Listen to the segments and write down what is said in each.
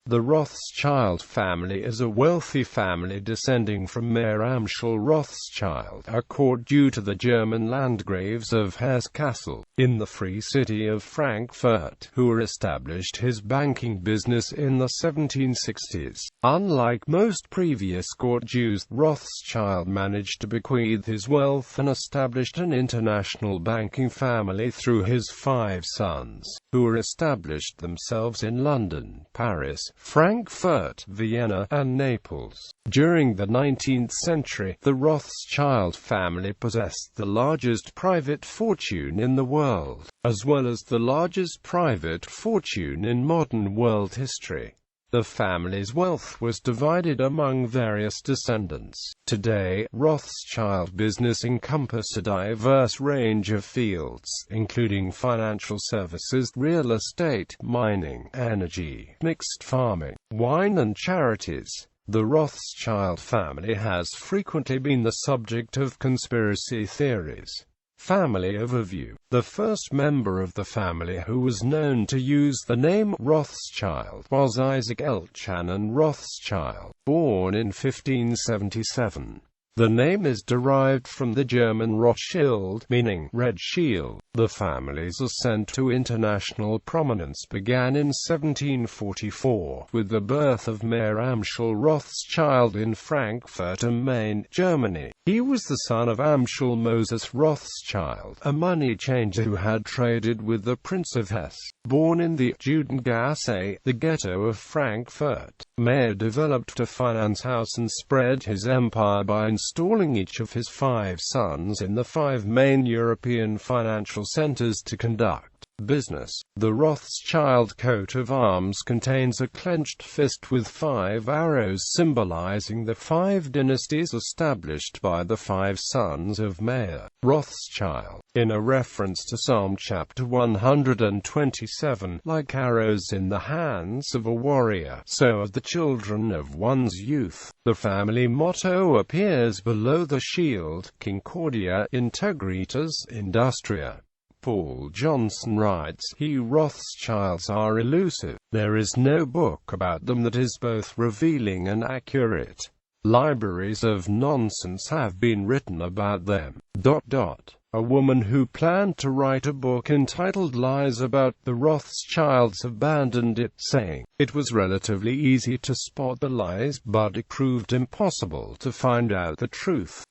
The Rothschild family is a wealthy family descending from Mayer Amschel Rothschild, a court due to the German Landgraves of Hesse-Kassel, in the Free City of Frankfurt, who established his banking business in the 1760s. Unlike most previous court Jews, Rothschild managed to bequeath his wealth and established an international banking family through his 5 sons, who established themselves in London, Paris, Frankfurt, Vienna, and Naples. During the 19th century, the Rothschild family possessed the largest private fortune in the world, as well as the largest private fortune in modern world history. The family's wealth was divided among various descendants. Today, Rothschild business encompassed a diverse range of fields, including financial services, real estate, mining, energy, mixed farming, wine and charities. The Rothschild family has frequently been the subject of conspiracy theories. Family overview. The first member of the family who was known to use the name Rothschild was Isaac Elchanan Rothschild, born in 1577. The name is derived from the German Rothschild, meaning red shield. The family's ascent to international prominence began in 1744, with the birth of Mayer Amschel Rothschild in Frankfurt am Main, Germany. He was the son of Amschel Moses Rothschild, a money changer who had traded with the Prince of Hesse. Born in the Judengasse, the ghetto of Frankfurt, Mayer developed a finance house and spread his empire by installing each of his 5 sons in the 5 main European financial centers to conduct business. The Rothschild coat of arms contains a clenched fist with 5 arrows symbolizing the 5 dynasties established by the 5 sons of Mayer Rothschild. In a reference to Psalm chapter 127, like arrows in the hands of a warrior, so are the children of one's youth. The family motto appears below the shield: Concordia Integritas Industria. Paul Johnson writes, Rothschilds are elusive. There is no book about them that is both revealing and accurate. Libraries of nonsense have been written about them. A woman who planned to write a book entitled Lies About the Rothschilds abandoned it, saying, it was relatively easy to spot the lies, but it proved impossible to find out the truth.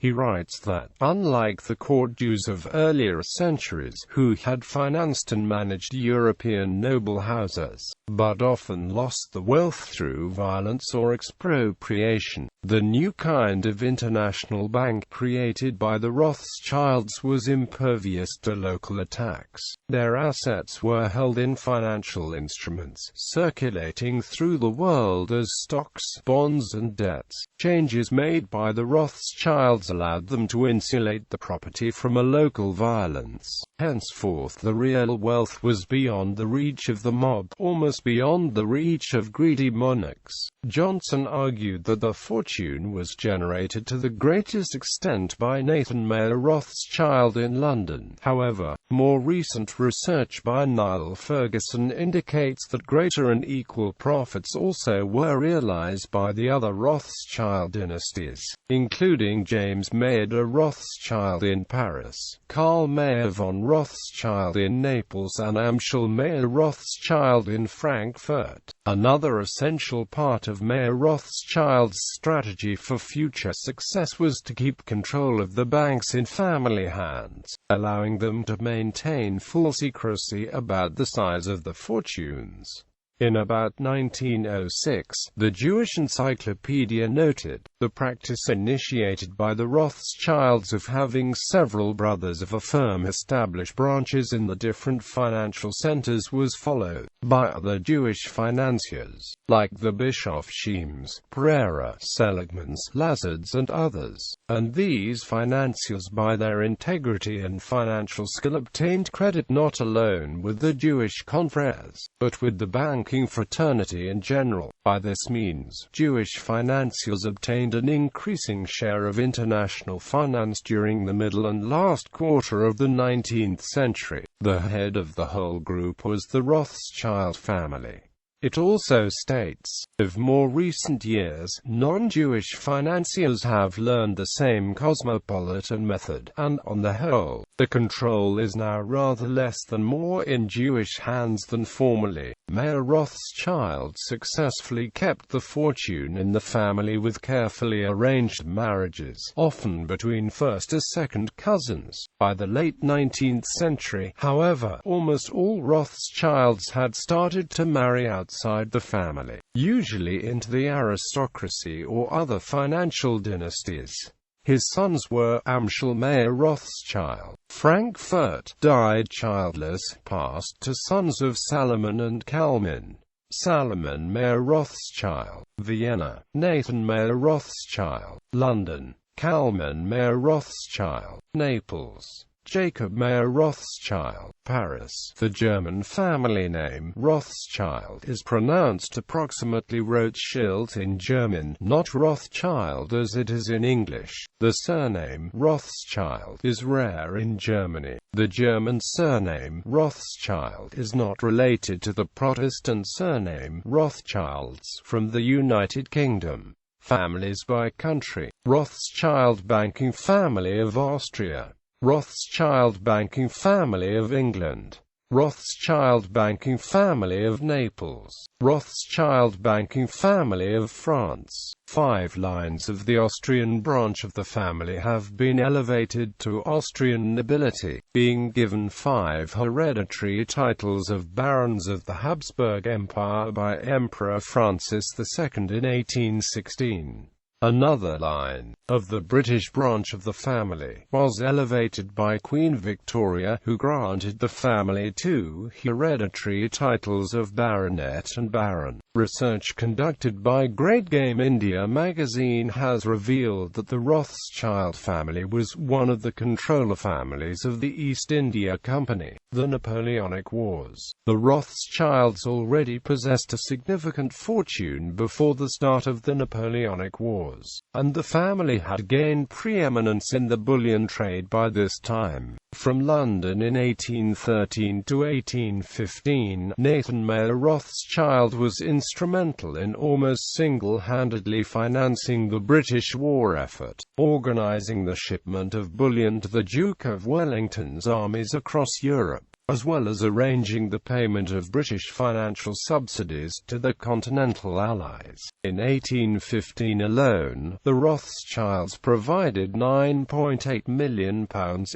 He writes that, unlike the court Jews of earlier centuries, who had financed and managed European noble houses, but often lost the wealth through violence or expropriation, the new kind of international bank created by the Rothschilds was impervious to local attacks. Their assets were held in financial instruments, circulating through the world as stocks, bonds and debts. Changes made by the Rothschilds allowed them to insulate the property from a local violence. Henceforth the real wealth was beyond the reach of the mob, almost beyond the reach of greedy monarchs. Johnson argued that the fortune was generated to the greatest extent by Nathan Mayer Rothschild in London. However, more recent research by Niall Ferguson indicates that greater and equal profits also were realized by the other Rothschild dynasties, including James Mayer de Rothschild in Paris, Karl Mayer von Rothschild in Naples and Amschel Mayer Rothschild in Frankfurt. Another essential part of Mayer Rothschild's strategy for future success was to keep control of the banks in family hands, allowing them to maintain full secrecy about the size of the fortunes. In about 1906, the Jewish Encyclopedia noted, the practice initiated by the Rothschilds of having several brothers of a firm establish branches in the different financial centers was followed by other Jewish financiers, like the Bischofsheims, Pereira, Seligmans, Lazards and others. And these financiers by their integrity and financial skill obtained credit not alone with the Jewish confreres, but with the banking fraternity in general. By this means, Jewish financiers obtained an increasing share of international finance during the middle and last quarter of the 19th century. The head of the whole group was the Rothschild family. It also states, of more recent years, non-Jewish financiers have learned the same cosmopolitan method, and, on the whole, the control is now rather less than more in Jewish hands than formerly. Mayer Rothschild successfully kept the fortune in the family with carefully arranged marriages, often between first or second cousins. By the late 19th century, however, almost all Rothschilds had started to marry outside the family, usually into the aristocracy or other financial dynasties. His sons were Amschel Mayer Rothschild, Frankfurt, died childless, passed to sons of Salomon and Kalman. Salomon Mayer Rothschild, Vienna; Nathan Mayer Rothschild, London; Kalman Mayer Rothschild, Naples; Jacob Mayer Rothschild, Paris. The German family name Rothschild is pronounced approximately Rothschild in German, not Rothschild as it is in English. The surname Rothschild is rare in Germany. The German surname Rothschild is not related to the Protestant surname Rothschilds from the United Kingdom. Families by country: Rothschild banking family of Austria, Rothschild banking family of England, Rothschild banking family of Naples, Rothschild banking family of France. 5 lines of the Austrian branch of the family have been elevated to Austrian nobility, being given 5 hereditary titles of barons of the Habsburg Empire by Emperor Francis II in 1816. Another line, of the British branch of the family, was elevated by Queen Victoria, who granted the family 2 hereditary titles of baronet and baron. Research conducted by Great Game India magazine has revealed that the Rothschild family was one of the controller families of the East India Company, the Napoleonic Wars. The Rothschilds already possessed a significant fortune before the start of the Napoleonic Wars, and the family had gained preeminence in the bullion trade by this time. From London in 1813 to 1815, Nathan Mayer Rothschild was instrumental in almost single-handedly financing the British war effort, organising the shipment of bullion to the Duke of Wellington's armies across Europe, as well as arranging the payment of British financial subsidies to the Continental Allies. In 1815 alone, the Rothschilds provided £9.8 million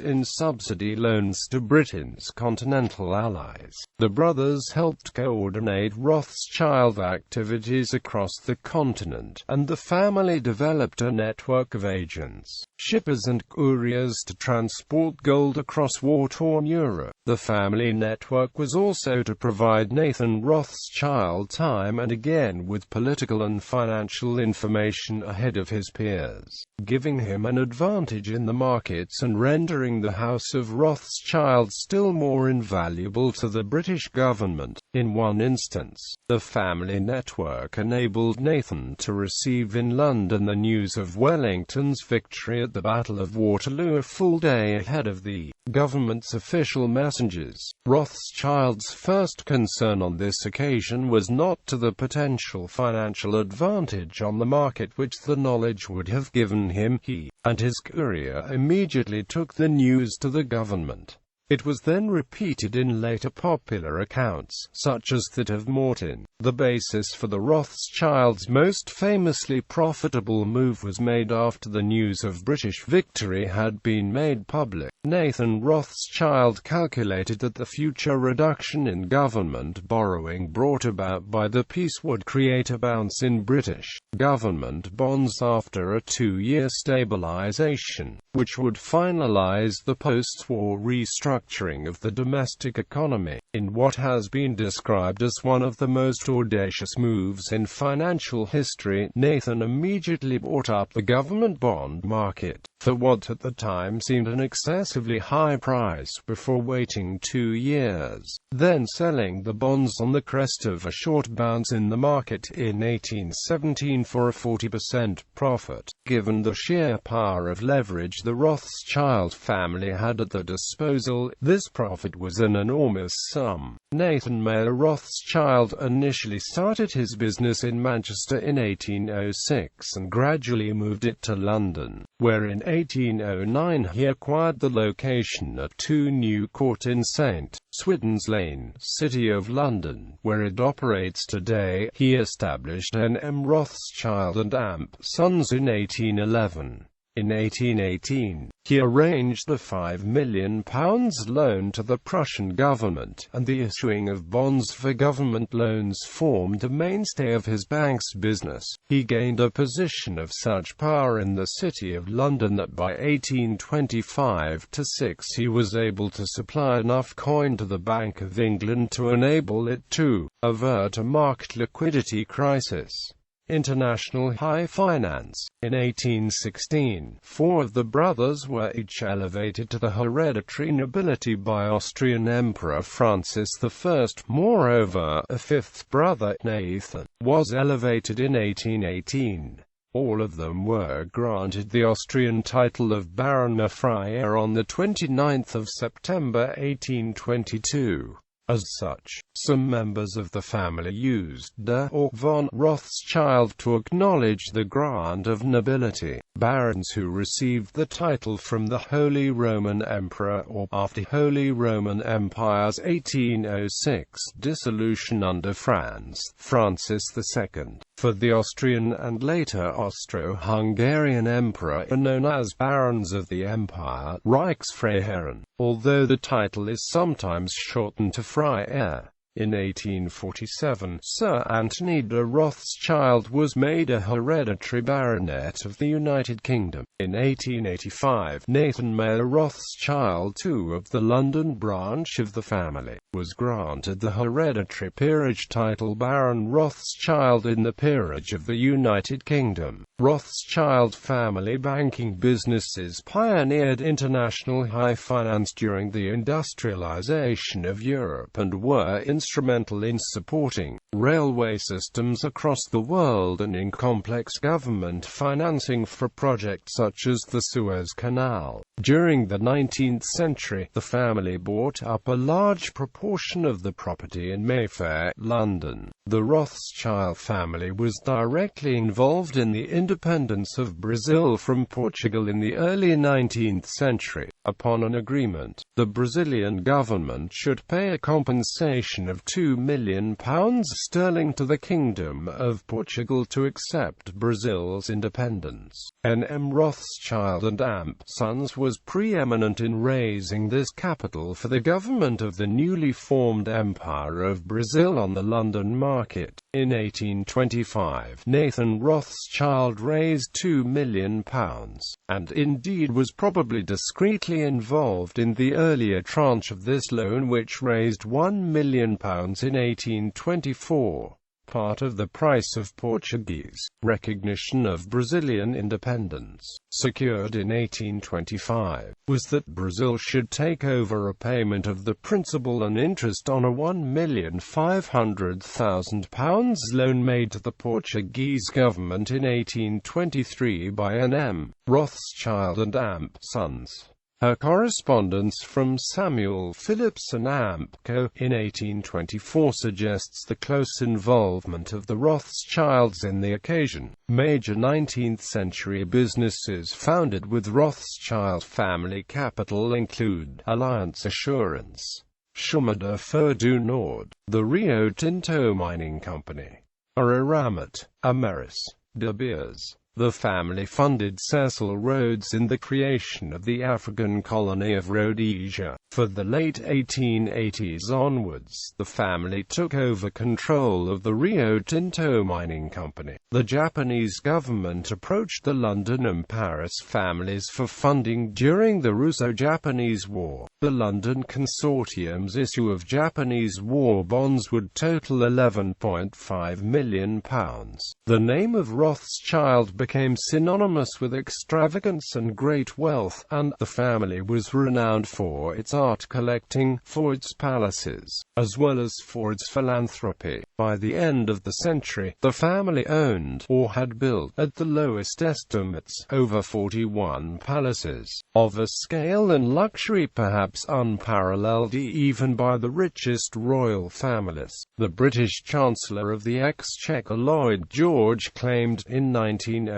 in subsidy loans to Britain's Continental Allies. The brothers helped coordinate Rothschild activities across the continent, and the family developed a network of agents, shippers and couriers to transport gold across war-torn Europe. The family network was also to provide Nathan Rothschild time and again with political and financial information ahead of his peers, giving him an advantage in the markets and rendering the House of Rothschild still more invaluable to the British government. In one instance, the family network enabled Nathan to receive in London the news of Wellington's victory at the Battle of Waterloo a full day ahead of the government's official messengers. Rothschild's first concern on this occasion was not to the potential financial advantage on the market which the knowledge would have given him. He and his courier immediately took the news to the government. It was then repeated in later popular accounts, such as that of Morton. The basis for the Rothschilds' most famously profitable move was made after the news of British victory had been made public. Nathan Rothschild calculated that the future reduction in government borrowing brought about by the peace would create a bounce in British government bonds after a 2-year stabilization, which would finalize the post-war restructuring of the domestic economy. In what has been described as one of the most audacious moves in financial history, Nathan immediately bought up the government bond market for what at the time seemed an excessively high price before waiting 2 years, then selling the bonds on the crest of a short bounce in the market in 1817 for a 40% profit. Given the sheer power of leverage the Rothschild family had at their disposal, this profit was an enormous sum. sum. Nathan Mayer Rothschild initially started his business in Manchester in 1806 and gradually moved it to London, where in 1809 he acquired the location at 2 New Court in St. Swithin's Lane, City of London, where it operates today. He established N.M. Rothschild and Amp Sons in 1811. In 1818, he arranged the £5 million loan to the Prussian government, and the issuing of bonds for government loans formed a mainstay of his bank's business. He gained a position of such power in the City of London that by 1825-6 he was able to supply enough coin to the Bank of England to enable it to avert a marked liquidity crisis. International high finance. In 1816, 4 of the brothers were each elevated to the hereditary nobility by Austrian Emperor Francis I. Moreover, a 5th brother, Nathan, was elevated in 1818. All of them were granted the Austrian title of Baron of Freyer on 29 September 1822. As such, some members of the family used de or von Rothschild to acknowledge the grant of nobility. Barons who received the title from the Holy Roman Emperor or after Holy Roman Empire's 1806 dissolution under Francis II. For the Austrian and later Austro-Hungarian Emperor are known as Barons of the Empire, Reichsfreiherren, although the title is sometimes shortened to Freiherr. In 1847, Sir Anthony de Rothschild was made a hereditary baronet of the United Kingdom. In 1885, Nathan Mayer Rothschild II of the London branch of the family was granted the hereditary peerage title Baron Rothschild in the peerage of the United Kingdom. Rothschild family banking businesses pioneered international high finance during the industrialization of Europe and were instrumental in supporting railway systems across the world and in complex government financing for projects such as the Suez Canal. During the 19th century, the family bought up a large proportion of the property in Mayfair, London. The Rothschild family was directly involved in the independence of Brazil from Portugal in the early 19th century. Upon an agreement, the Brazilian government should pay a compensation of £2 million to the Kingdom of Portugal to accept Brazil's independence. N.M. Rothschild and Amp Sons was preeminent in raising this capital for the government of the newly formed Empire of Brazil on the London market. In 1825, Nathan Rothschild raised £2 million, and indeed was probably discreetly involved in the earlier tranche of this loan, which raised £1 million in 1824. Part of the price of Portuguese recognition of Brazilian independence, secured in 1825, was that Brazil should take over a payment of the principal and interest on a £1,500,000 loan made to the Portuguese government in 1823 by N.M. Rothschild and Amp Sons. Her correspondence from Samuel Philipson Amp Co. in 1824 suggests the close involvement of the Rothschilds in the occasion. Major 19th-century businesses founded with Rothschild family capital include Alliance Assurance, Chemin de Fer du Nord, the Rio Tinto Mining Company, Ararat, Ameris, De Beers. The family funded Cecil Rhodes in the creation of the African colony of Rhodesia. For the late 1880s onwards, the family took over control of the Rio Tinto Mining Company. The Japanese government approached the London and Paris families for funding during the Russo-Japanese War. The London Consortium's issue of Japanese war bonds would total £11.5 million. The name of Rothschild became synonymous with extravagance and great wealth, and the family was renowned for its art collecting, for its palaces, as well as for its philanthropy. By the end of the century, the family owned, or had built, at the lowest estimates, over 41 palaces, of a scale and luxury perhaps unparalleled even by the richest royal families. The British Chancellor of the Exchequer Lloyd George claimed, in 1909,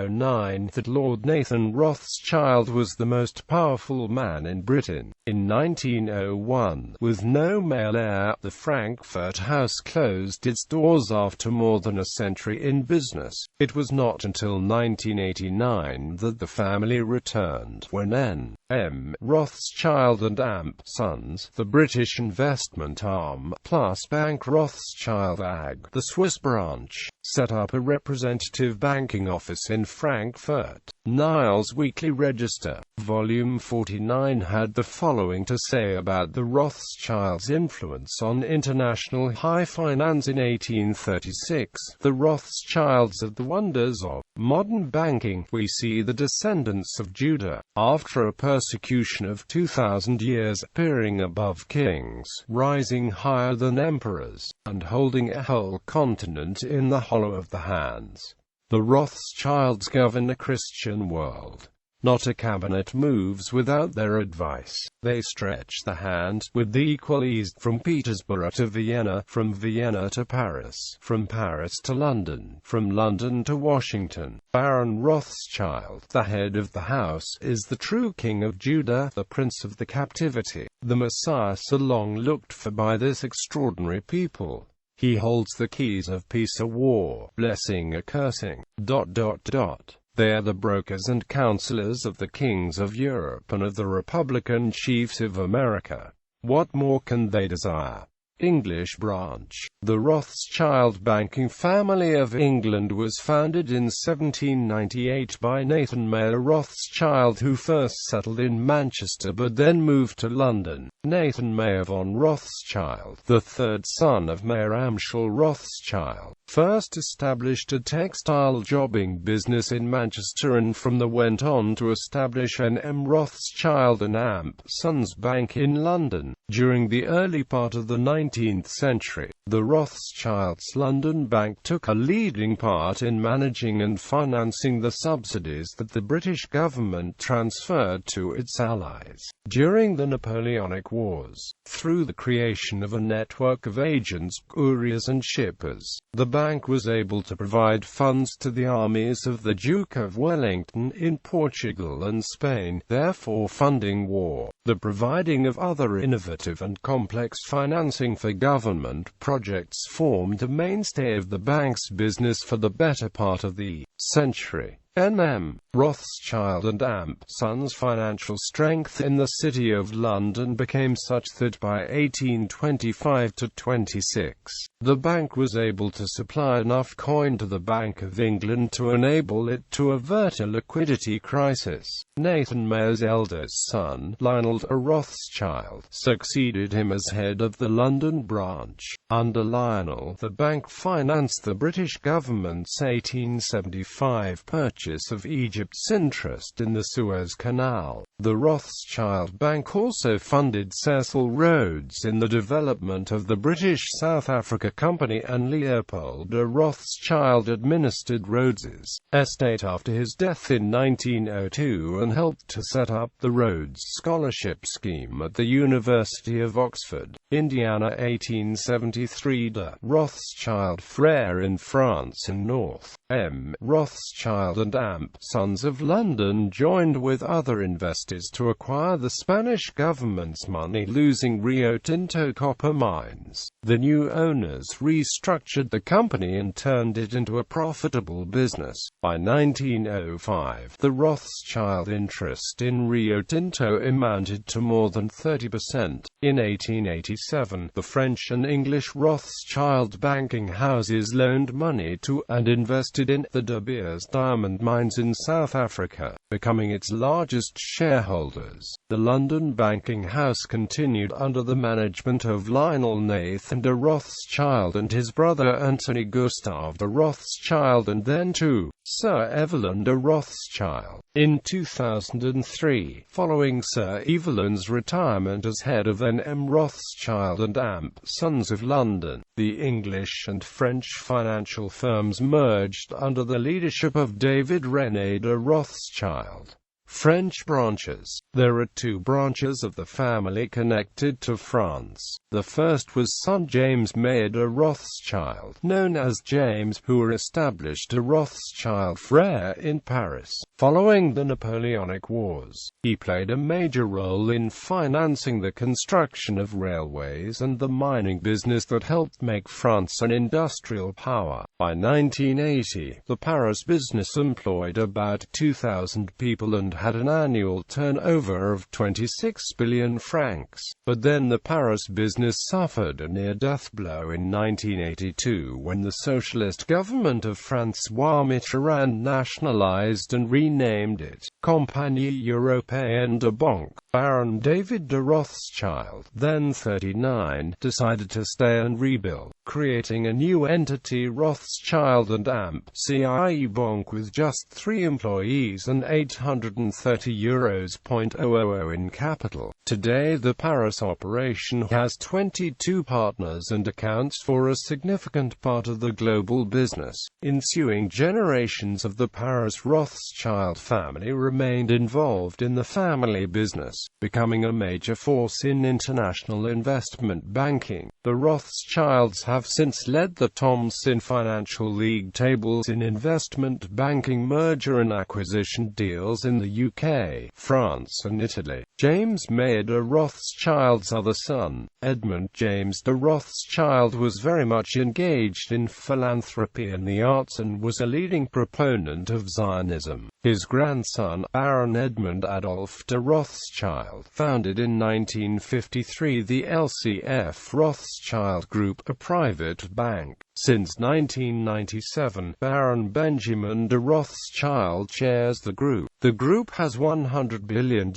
that Lord Nathan Rothschild was the most powerful man in Britain. In 1901, with no male heir, the Frankfurt House closed its doors after more than a century in business. It was not until 1989 that the family returned, when N.M. Rothschild and Amp Sons, the British investment arm, plus Bank Rothschild AG, the Swiss branch, set up a representative banking office in Frankfurt. Niles Weekly Register, Volume 49 had the following to say about the Rothschilds' influence on international high finance in 1836. The Rothschilds are the wonders of modern banking. We see the descendants of Judah, after a persecution of 2,000 years, appearing above kings, rising higher than emperors, and holding a whole continent in the hollow of the hands. The Rothschilds govern a Christian world. Not a cabinet moves without their advice. They stretch the hand with equal ease from Petersburg to Vienna, from Vienna to Paris, from Paris to London, from London to Washington. Baron Rothschild, the head of the house, is the true king of Judah, the prince of the captivity, the Messiah so long looked for by this extraordinary people. He holds the keys of peace or war, blessing or cursing. They are the brokers and counselors of the kings of Europe and of the Republican chiefs of America. What more can they desire? English branch. The Rothschild banking family of England was founded in 1798 by Nathan Mayer Rothschild, who first settled in Manchester but then moved to London. Nathan Mayer von Rothschild, the third son of Mayer Amschel Rothschild, first established a textile jobbing business in Manchester and from there went on to establish N.M. Rothschild and Amp Sons Bank in London. During the early part of the 19th century, the Rothschilds' London Bank took a leading part in managing and financing the subsidies that the British government transferred to its allies during the Napoleonic Wars. Through the creation of a network of agents, couriers and shippers, the bank was able to provide funds to the armies of the Duke of Wellington in Portugal and Spain, therefore funding war. The providing of other innovative and complex financing for government projects formed a mainstay of the bank's business for the better part of the century. N.M. Rothschild and Amp Sons' financial strength in the City of London became such that by 1825–26, the bank was able to supply enough coin to the Bank of England to enable it to avert a liquidity crisis. Nathan Mayer's eldest son, Lionel De Rothschild, succeeded him as head of the London branch. Under Lionel, the bank financed the British government's 1875 purchase of Egypt's interest in the Suez Canal. The Rothschild Bank also funded Cecil Rhodes in the development of the British South Africa Company, and Leopold de Rothschild administered Rhodes's estate after his death in 1902 and helped to set up the Rhodes Scholarship Scheme at the University of Oxford, Indiana. 1873. De Rothschild Frere in France and North M. Rothschild and Amp Sons of London joined with other investors to acquire the Spanish government's money-losing Rio Tinto copper mines. The new owners restructured the company and turned it into a profitable business. By 1905, the Rothschild interest in Rio Tinto amounted to more than 30%. In 1887, the French and English Rothschild banking houses loaned money to and invested in the De Beers diamond mines in South Africa, becoming its largest shareholder. shareholders. The London banking house continued under the management of Lionel Nathan de Rothschild and his brother Anthony Gustav de Rothschild, and then to Sir Evelyn de Rothschild. In 2003, following Sir Evelyn's retirement as head of N.M. Rothschild and Amp, Sons of London, the English and French financial firms merged under the leadership of David René de Rothschild. French branches. There are two branches of the family connected to France. The first was son James Mayer de Rothschild, known as James, who established a Rothschild Frere in Paris. Following the Napoleonic Wars, he played a major role in financing the construction of railways and the mining business that helped make France an industrial power. By 1980, the Paris business employed about 2,000 people and had an annual turnover of 26 billion francs. But then the Paris business suffered a near-death blow in 1982 when the socialist government of François Mitterrand nationalized and renamed it Compagnie Européenne de Banque. Baron David de Rothschild, then 39, decided to stay and rebuild, creating a new entity, Rothschild and Amp CIE Bank, with just 3 employees and €830.000 in capital. Today the Paris operation has 22 partners and accounts for a significant part of the global business. Ensuing generations of the Paris Rothschild family remained involved in the family business, becoming a major force in international investment banking. The Rothschilds have since led the Thomson Financial League tables in investment banking merger and acquisition deals in the UK, France and Italy. James Mayer de Rothschild's other son, Edmund James de Rothschild, was very much engaged in philanthropy and the arts and was a leading proponent of Zionism. His grandson, Baron Edmund Adolf de Rothschild, founded in 1953 the LCF Rothschild Group, a private bank. Since 1997, Baron Benjamin de Rothschild chairs the group. The group has €100 billion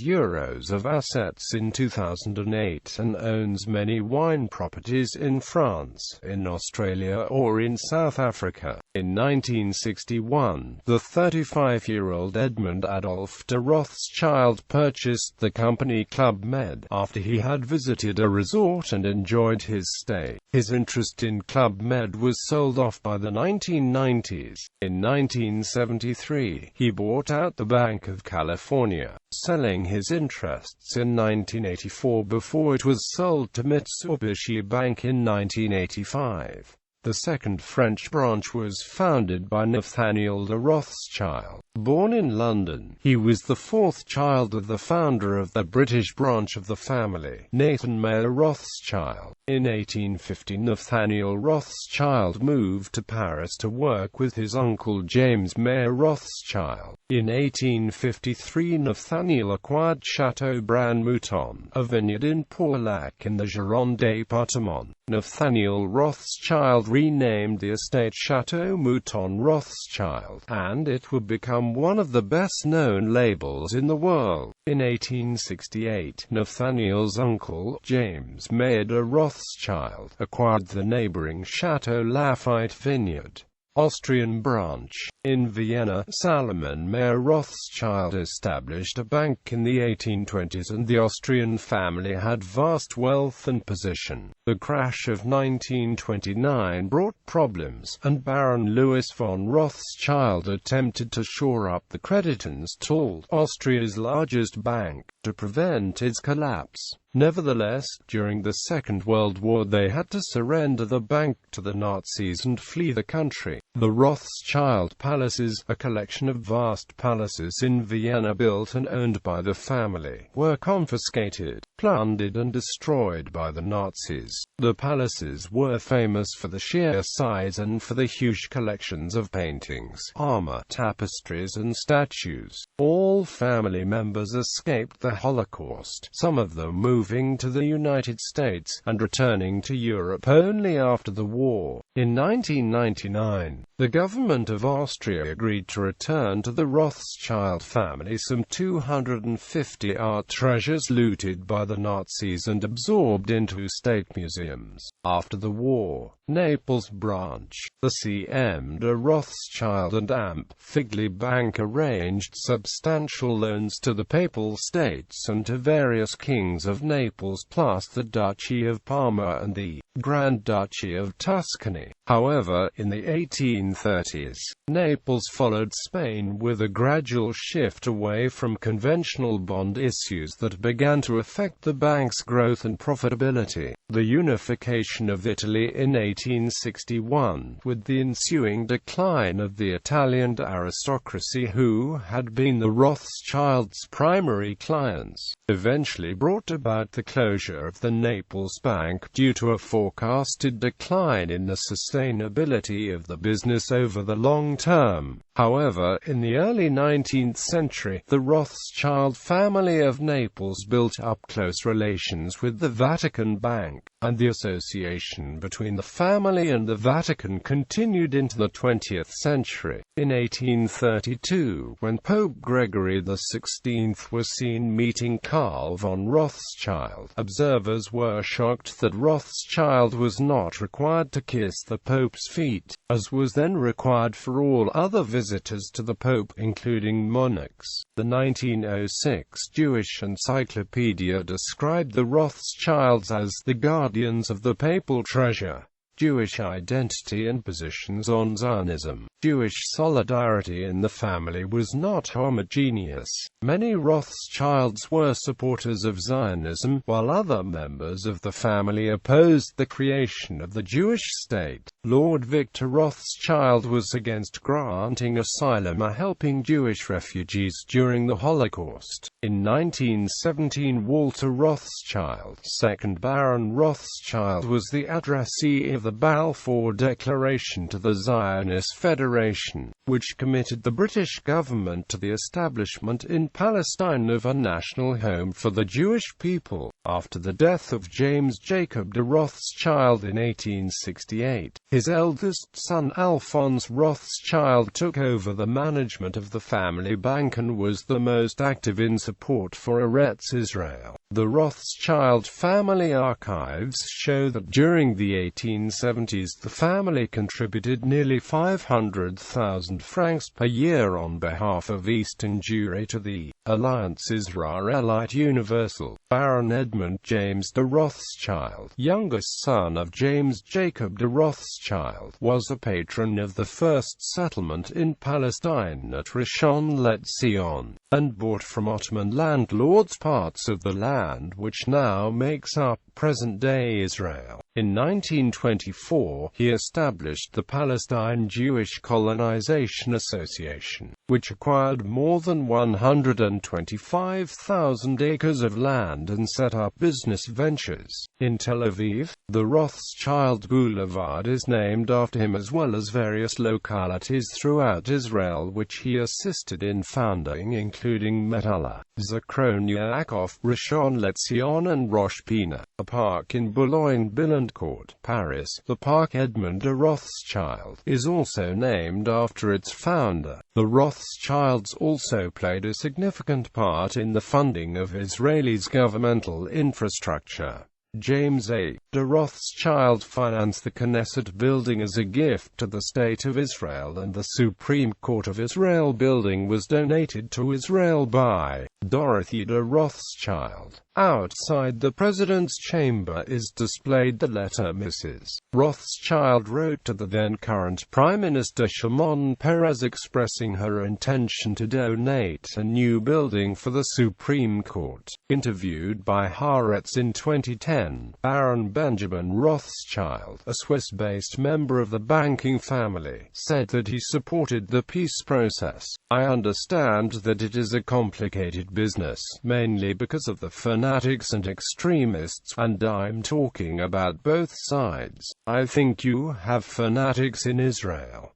of assets in 2008 and owns many wine properties in France, in Australia or in South Africa. In 1961, the 35-year-old Edmund Adolf de Rothschild purchased the company Club Med, after he had visited a resort and enjoyed his stay. His interest in Club Med was sold off by the 1990s. In 1973, he bought out the Bank of California, selling his interests in 1984 before it was sold to Mitsubishi Bank in 1985. The second French branch was founded by Nathaniel De Rothschild. Born in London, he was the fourth child of the founder of the British branch of the family, Nathan Mayer Rothschild. In 1850, Nathaniel Rothschild moved to Paris to work with his uncle James Mayer Rothschild. In 1853, Nathaniel acquired Château Brand-Mouton, a vineyard in Porlac in the Gironde département. Nathaniel Rothschild renamed the estate Château Mouton Rothschild, and it would become one of the best-known labels in the world. In 1868, Nathaniel's uncle, James Mayer de Rothschild, acquired the neighboring Château Lafite vineyard. Austrian branch. In Vienna, Salomon Mayer Rothschild established a bank in the 1820s, and the Austrian family had vast wealth and position. The crash of 1929 brought problems, and Baron Louis von Rothschild attempted to shore up the creditors told Austria's largest bank, to prevent its collapse. Nevertheless, during the Second World War they had to surrender the bank to the Nazis and flee the country. The Rothschild Palaces, a collection of vast palaces in Vienna built and owned by the family, were confiscated, plundered and destroyed by the Nazis. The palaces were famous for the sheer size and for the huge collections of paintings, armor, tapestries and statues. All family members escaped the Holocaust, some of them moving to the United States, and returning to Europe only after the war. In 1999, The government of Austria agreed to return to the Rothschild family some 250 art treasures looted by the Nazis and absorbed into state museums. After the war, Naples Branch, the CM de Rothschild and Amp. Figli Bank arranged substantial loans to the Papal States and to various kings of Naples plus the Duchy of Parma and the Grand Duchy of Tuscany. However, in the 1830s, Naples followed Spain with a gradual shift away from conventional bond issues that began to affect the bank's growth and profitability. The unification of Italy in 1861, with the ensuing decline of the Italian aristocracy who had been the Rothschilds' primary clients, eventually brought about the closure of the Naples Bank due to a forecasted decline in the sustainability of the business over the long term. However, in the early 19th century, the Rothschild family of Naples built up close relations with the Vatican Bank, and the association between the family and the Vatican continued into the 20th century. In 1832, when Pope Gregory XVI was seen meeting Karl von Rothschild, observers were shocked that Rothschild was not required to kiss the Pope's feet, as was then required for all other visitors to the Pope, including monarchs. The 1906 Jewish Encyclopedia described the Rothschilds as the guardians of the papal treasure, Jewish identity and positions on Zionism. Jewish solidarity in the family was not homogeneous. Many Rothschilds were supporters of Zionism, while other members of the family opposed the creation of the Jewish state. Lord Victor Rothschild was against granting asylum or helping Jewish refugees during the Holocaust. In 1917, Walter Rothschild, 2nd Baron Rothschild, was the addressee of the Balfour Declaration to the Zionist Federation, which committed the British government to the establishment in Palestine of a national home for the Jewish people. After the death of James Jacob de Rothschild in 1868, his eldest son Alphonse Rothschild took over the management of the family bank and was the most active in support for Eretz Israel. The Rothschild family archives show that during the 1870s the family contributed nearly 500,000 francs per year on behalf of Eastern Jewry to the Alliance Israelite Universal. Baron Edmund James de Rothschild, youngest son of James Jacob de Rothschild, was a patron of the first settlement in Palestine at Rishon LeZion, and bought from Ottoman landlords parts of the land which now makes up present-day Israel. In 1924, he established the Palestine Jewish Colonization Association, which acquired more than 125,000 acres of land and set up business ventures. In Tel Aviv, the Rothschild Boulevard is named after him, as well as various localities throughout Israel which he assisted in founding, including Metalla, Zakronia Akov, Rishon LeZion and Rosh Pina. A park in Boulogne-Billancourt, Paris, the Park Edmund de Rothschild, is also named after its founder. The Rothschilds also played a significant part in the funding of Israel's governmental infrastructure. James A. de Rothschild financed the Knesset building as a gift to the State of Israel, and the Supreme Court of Israel building was donated to Israel by Dorothy de Rothschild. Outside the President's chamber is displayed the letter Mrs. Rothschild wrote to the then-current Prime Minister Shimon Peres expressing her intention to donate a new building for the Supreme Court. Interviewed by Haaretz in 2010, Baron Benjamin Rothschild, a Swiss-based member of the banking family, said that he supported the peace process. "I understand that it is a complicated business, mainly because of the fanatics and extremists, and I'm talking about both sides. I think you have fanatics in Israel.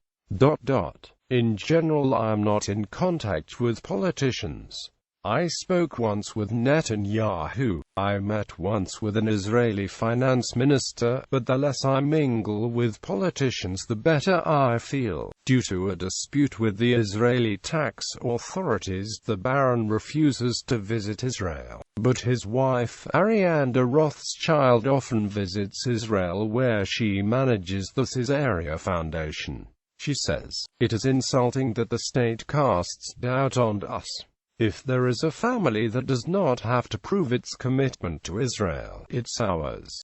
In general, I'm not in contact with politicians. I spoke once with Netanyahu. I met once with an Israeli finance minister, but the less I mingle with politicians the better I feel. Due to a dispute with the Israeli tax authorities, the Baron refuses to visit Israel. But his wife, Ariane de Rothschild, often visits Israel, where she manages the Caesarea Foundation. She says, "It is insulting that the state casts doubt on us. If there is a family that does not have to prove its commitment to Israel, it's ours."